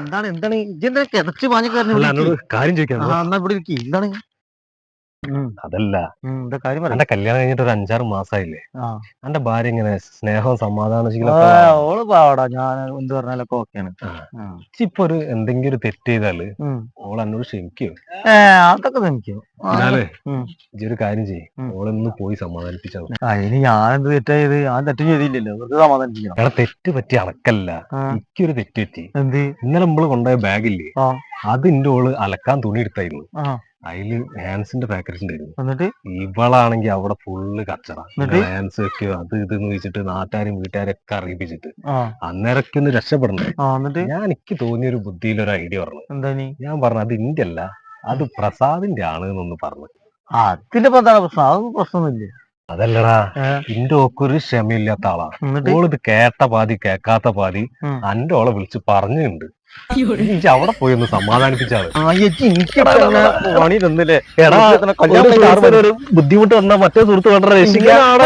എന്താണ് എന്താണ് ഇതെന്താ കിതച്ച് പാഞ്ഞ കാര്യം ചോദിക്കാം. ഇവിടെ ഇരിക്കും. എന്താണ് അതല്ല, എന്താ കാര്യം പറയാം. എന്റെ കല്യാണം കഴിഞ്ഞിട്ട് ഒരു 5-6 മാസമായില്ലേ. എന്റെ ഭാര്യ ഇങ്ങനെ സ്നേഹവും സമാധാനം ഓള് പാവടാ, ഞാൻ എന്ത് പറഞ്ഞാലൊക്കെ ഓക്കെയാണ്. ഇപ്പൊ ഒരു എന്തെങ്കിലും ഒരു തെറ്റ് ചെയ്താല് ഓൾ എന്നോട് ക്ഷമിക്കോ? അതൊക്കെ ക്ഷമിക്കും. എന്നാലേ ഇജ്ജൊരു കാര്യം ചെയ്യും, ഓളൊന്ന് പോയി സമാധാനിപ്പിച്ചാൽ. ഇനി ഞാൻ എന്ത് തെറ്റായത്? ഞാൻ തെറ്റും ചെയ്തില്ലല്ലോ, വെറുതെ സമാധാനിപ്പിക്കണം. എടാ, തെറ്റ് പറ്റി അണക്കല്ല, എനിക്കൊരു തെറ്റ് പറ്റി. എന്ത്? ഇന്നലെ നമ്മള് കൊണ്ടുപോയ ബാഗില്ലേ, അത് എന്റെ ഓള് അലക്കാൻ തുണി എടുത്തായിരുന്നു. അതില് ഹാൻസിന്റെ പാക്കറ്റ് ഉണ്ടായിരുന്നു. എന്നിട്ട് ഇവളാണെങ്കിൽ അവിടെ ഫുള്ള് കച്ചറ. ഹാൻസ് വെക്കോ അത് ഇതെന്ന് വെച്ചിട്ട് നാട്ടുകാരും വീട്ടുകാരൊക്കെ അറിയിപ്പിച്ചിട്ട് അന്നേരൊക്കെ ഒന്ന് രക്ഷപ്പെടണ്ടേ. ഞാൻ എനിക്ക് തോന്നിയൊരു ബുദ്ധിയിലൊരു ഐഡിയ പറഞ്ഞു. എന്താ? ഞാൻ പറഞ്ഞു അത് ഇന്റെ അല്ല, അത് പ്രസാദിന്റെ ആണ് എന്നൊന്ന് പറഞ്ഞു. അതിന്റെ പ്രശ്നം, അത് പ്രശ്നമൊന്നുമില്ല. അതല്ലടാ, ഇന്റെ ഓക്കൊരു ക്ഷമയില്ലാത്ത ആളാ. ഓളിത് കേട്ട പാതി കേക്കാത്ത പാതി അന്റെ ഓളെ വിളിച്ച് പറഞ്ഞിട്ടുണ്ട്. അവിടെ പോയി ഒന്ന് സമാധാനിപ്പിച്ചാള്. പണി തന്നില്ലേ? ഒരു ബുദ്ധിമുട്ട് വന്നാ മറ്റേ സുഹൃത്ത് കണ്ട രക്ഷിക്കാനാണ്.